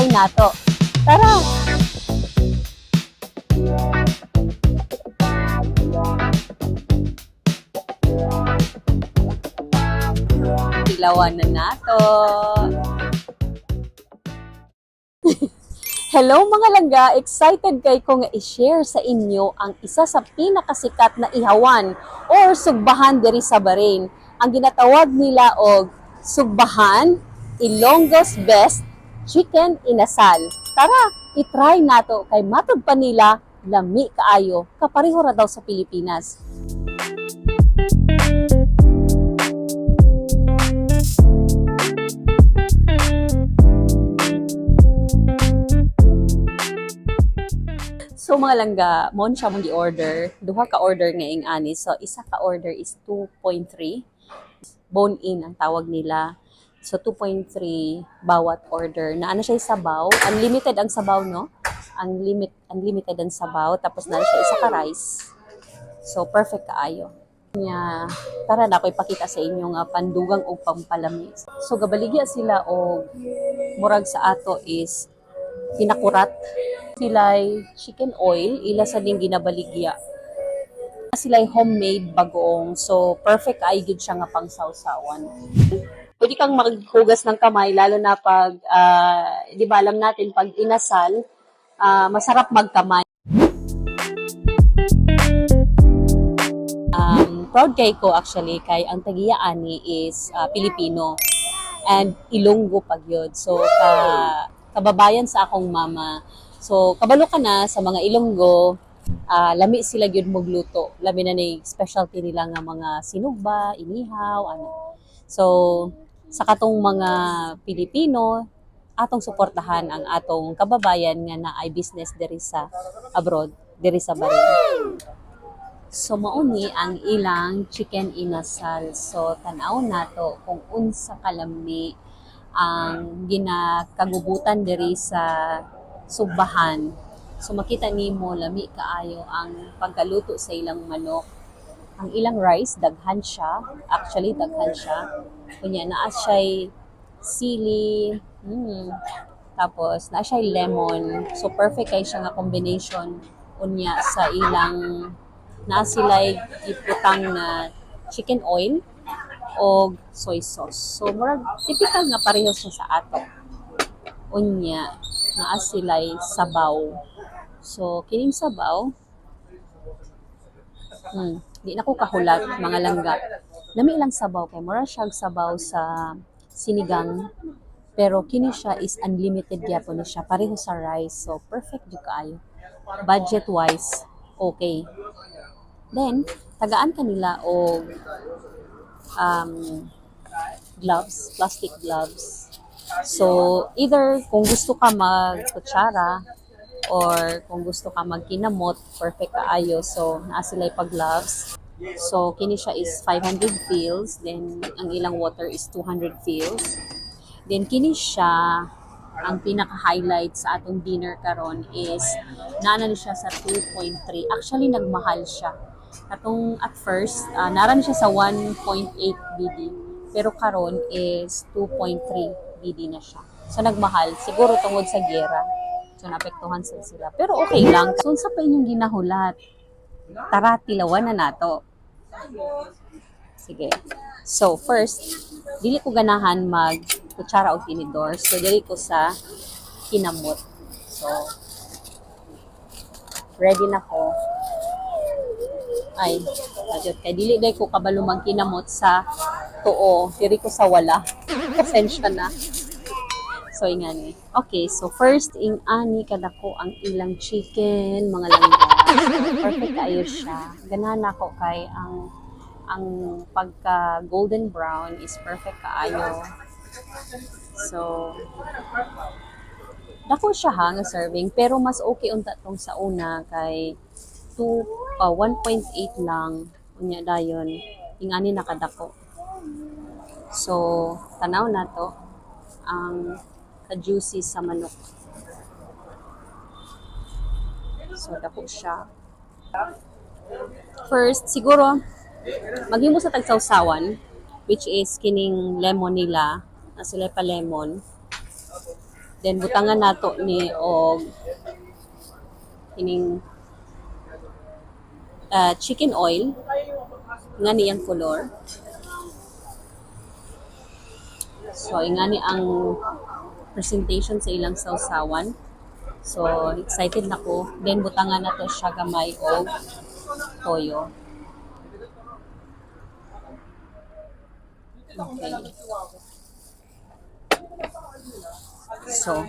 i-try nato. Tara! Ilawan na nato. Hello mga langga! Excited kay ko nga i-share sa inyo ang isa sa pinakasikat na ihawan or sugbahan diri sa Bahrain. Ang ginatawag nila og sugbahan, Ilonggo's Best Chicken Inasal. Tara, i-try nato kay matod pa nila lami kaayo, kapareho ra daw sa Pilipinas. So mga langga, mo siya mong gi-order. Duha ka order ngayong ani. So isa ka order is 2.3. Bone in ang tawag nila. So 2.3 bawat order. Naana siya sabaw. Unlimited ang sabaw, no? Unlimited ang sabaw. Tapos na siya isa ka rice. So perfect kaayo. Nya, tara na ko ipakita sa inyo nga pandugang o pampalami. So gabaligya sila og murag sa ato is pinakurat. Sila'y chicken oil, ila sa ding ginabaligya. Sila'y homemade bagoong, so perfect ay gid siya nga pang sawsawan. Pwede kang maghugas ng kamay, lalo na pag, di ba alam natin, pag inasal, masarap magkamay. Proud kay ko actually, kay ang tagiya ani is Pilipino and Ilonggo pagyod. So, kababayan sa akong mama. So, kabalo ka na sa mga Ilonggo, lami sila gyud magluto. Lami na ni specialty nila nga mga sinugba, inihaw, ano. So, sa katong mga Pilipino, atong suportahan ang atong kababayan nga naay business diri sa abroad, diri sa Bahrain. So, mauni ang ilang chicken inasal. So, tanaw nato kung unsa kalami ang ginakagubutan diri sa sugbahan. So makita nimo lami kaayo ang pagkaluto sa ilang manok. Ang ilang rice daghan siya, actually daghan siya. Kunya naa siya sili, tapos naa siya lemon. So perfect kay siya nga combination unya sa ilang naa sila iputang na chicken oil o soy sauce. So murag typical nga pareho siya sa ato. Unya naa sila'y sabaw. So, kining sabaw, di na ko kahulat, mga langga. Nami ilang sabaw, kay mura siyang sabaw sa sinigang, pero kini siya is unlimited gyapon siya, pareho sa rice. So, perfect di kaayo. Budget-wise, okay. Then, tagaan kanila o gloves, plastic gloves. So, either kung gusto ka mag-kutsara or kung gusto ka magkinamot, perfect kaayo. So, naa sila pag-gloves. So, kini siya is 500 fils. Then, ang ilang water is 200 fils. Then, kini siya, ang pinaka-highlight sa atong dinner karon is, naana siya sa 2.3. Actually, nagmahal siya. Atong at first, naran siya sa 1.8 BD. Pero karon is 2.3 BD na siya. So, nagmahal. Siguro tungod sa gera. So, naapektuhan sila. Pero okay lang. So, sa pa inyong ginahulat? Tara, tilawan na nato. Sige. So, first, dili ko ganahan mag-kutsara o tinidor. So, dili ko sa kinamot. So, ready na ko. Ay, kay dili day ko kabalo magkinamot sa tuo. Diri ko sa wala. Pasensya na. So, ingani. Okay, so first, ingani kadako ang ilang chicken, mga langga. Perfect ayo siya. Ganahan ako kay ang pagka golden brown is perfect kaayo. So, dako siya ha, nga serving. Pero mas okay unta tong sa una kay 1.8 lang. Unya dayon, ingani nakadako. So, tanaw na to ang ka-juicy sa manok. So, dako siya. First, siguro, maghimo sa tagsawsawan, which is kining lemon nila, na sila pa lemon. Then butangan nato ni og kining chicken oil nga niyang color. So ingani ang presentation sa ilang sausawan. So excited na ko. Then butangan na to siya gamay og toyo. Okay. So,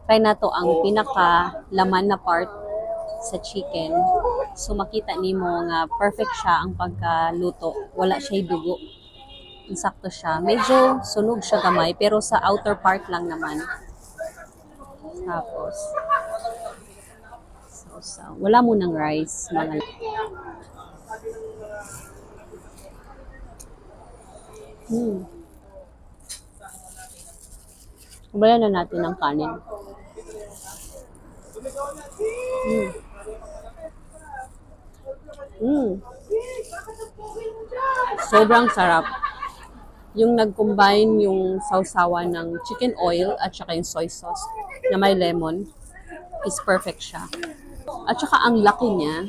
try na to ang pinaka laman na part sa chicken. So makita nimo nga perfect siya ang pagkaluto. Wala siya dugo. Insakto siya. Medyo sunog siya gamay pero sa outer part lang naman. Tapos wala mo ng rice, mga Ubayan na natin ang kanin. Sobrang sarap. Yung nag-combine yung sausawan ng chicken oil at saka yung soy sauce na may lemon is perfect siya. At saka ang laki niya.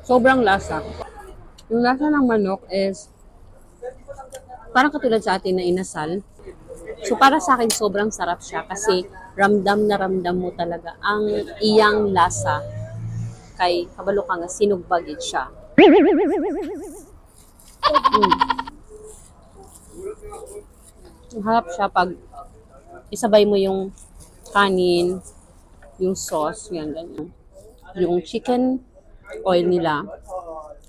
Sobrang lasa. Yung lasa ng manok is parang katulad sa atin na inasal. So para sa akin sobrang sarap siya kasi ramdam na ramdam mo talaga ang iyang lasa. Kay kabalo ka nga sinugbagit siya. Ang harap siya pag isabay mo yung kanin, yung sauce, yan ganyan. Yung chicken oil nila,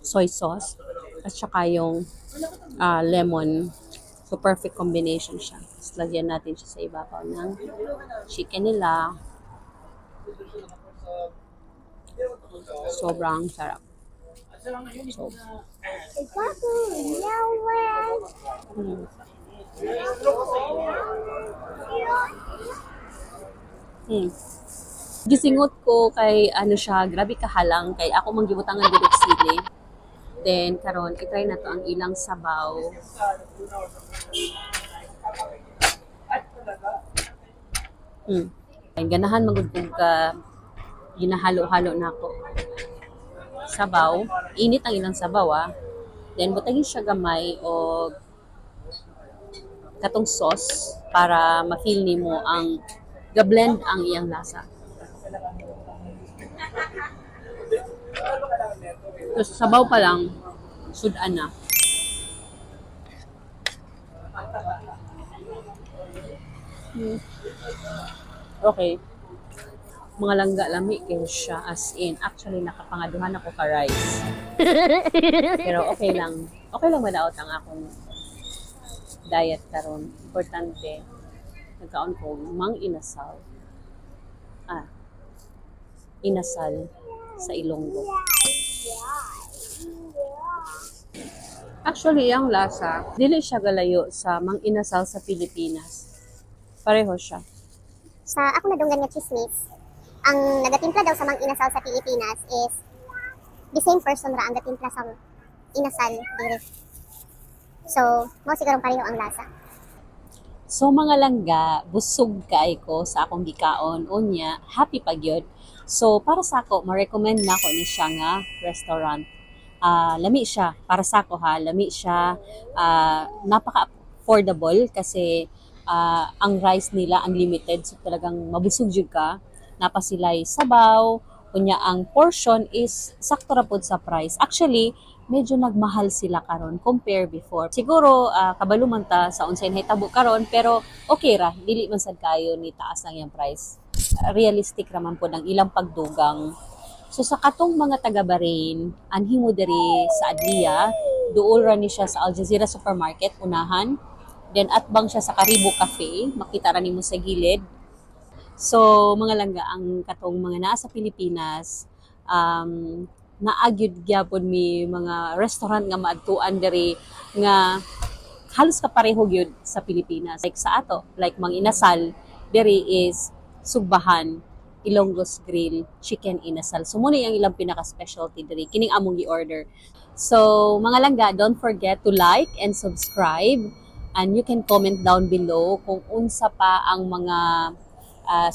soy sauce, at saka yung lemon. So, perfect combination siya. Tapos, lagyan natin siya sa ibabaw ng chicken nila. Sobrang sarap. So, gisingot ko kay ano siya, grabe kahalang kay ako manggibutangan dito sili. Then karon i-try na to ang ilang sabaw. Ay ganahan magud kog ka ginahalo-halo na ako. Sabaw, init ang ilang sabaw. Then butagin siya gamay o katong sauce para ma-feel nimo ang ga-blend ang iyang lasa. So, sabaw pa lang, sudan na. Okay. Mga langga lami kayo siya as in. Actually, nakapangaduhan ako ka rice. Pero okay lang. Okay lang madaot ang akong diet karon. Importante, nagkaon ko mang inasal. Inasal sa Ilonggo. Actually, ang lasa, dili siya galayo sa mang inasal sa Pilipinas. Pareho siya. Sa ako nadunggan nga chismis, ang nagatimpla daw sa mang inasal sa Pilipinas is the same person ra ang gatimpla sa inasal dire. So, mo siguro pareho ang lasa. So mga langga, busog kay ko sa akong gikaon. Unya, happy pa gyud. So para sa ako, ma-recommend na ako ni siya nga restaurant. Lami siya, para sa ako ha, lami siya. Napaka-affordable kasi ang rice nila unlimited. So talagang mabusog jud ka. Napasilay sabaw. Unya ang portion is sakto ra pod sa price. Actually, medyo nagmahal sila karon compare before. Siguro kabalo man ta sa unsay nahitabo karon pero okay ra, dili man sad kayo ni taas lang yung price. Realistic ra man po ang ilang pagdugang. So sa katong mga taga Bahrain, anhi mo diri sa Adlia, duol ra ni siya sa Al Jazeera Supermarket unahan. Then atbang siya sa Karibo Cafe, makita ra nimo sa gilid. So mga langga ang katong mga naa sa Pilipinas, naagyud gyapon mi mga restaurant nga maadtuan diri nga halos kapareho gyud sa Pilipinas. Like sa ato, like mang inasal, diri is sugbahan, Ilonggo's Grill, chicken inasal. So muna yung ilang pinaka-specialty diri. Kining among i-order. So mga langga, don't forget to like and subscribe. And you can comment down below kung unsa pa ang mga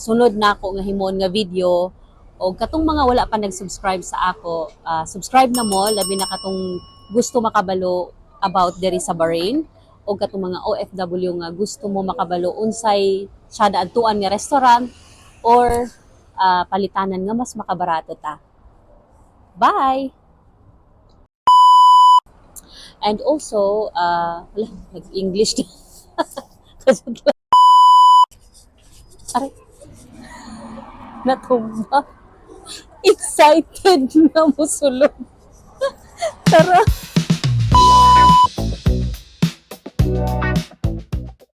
sunod na ako nga himon nga video o katong mga wala pa nag-subscribe sa ako, subscribe na mo, labi na katong gusto makabalo about diri sa Bahrain o katong mga OFW nga gusto mo makabalo unsay syada adtuan nga restaurant or palitanan nga mas makabarato ta. Bye! And also, wala, nag-English na. Aray, natumba. Excited na musulog. Tara.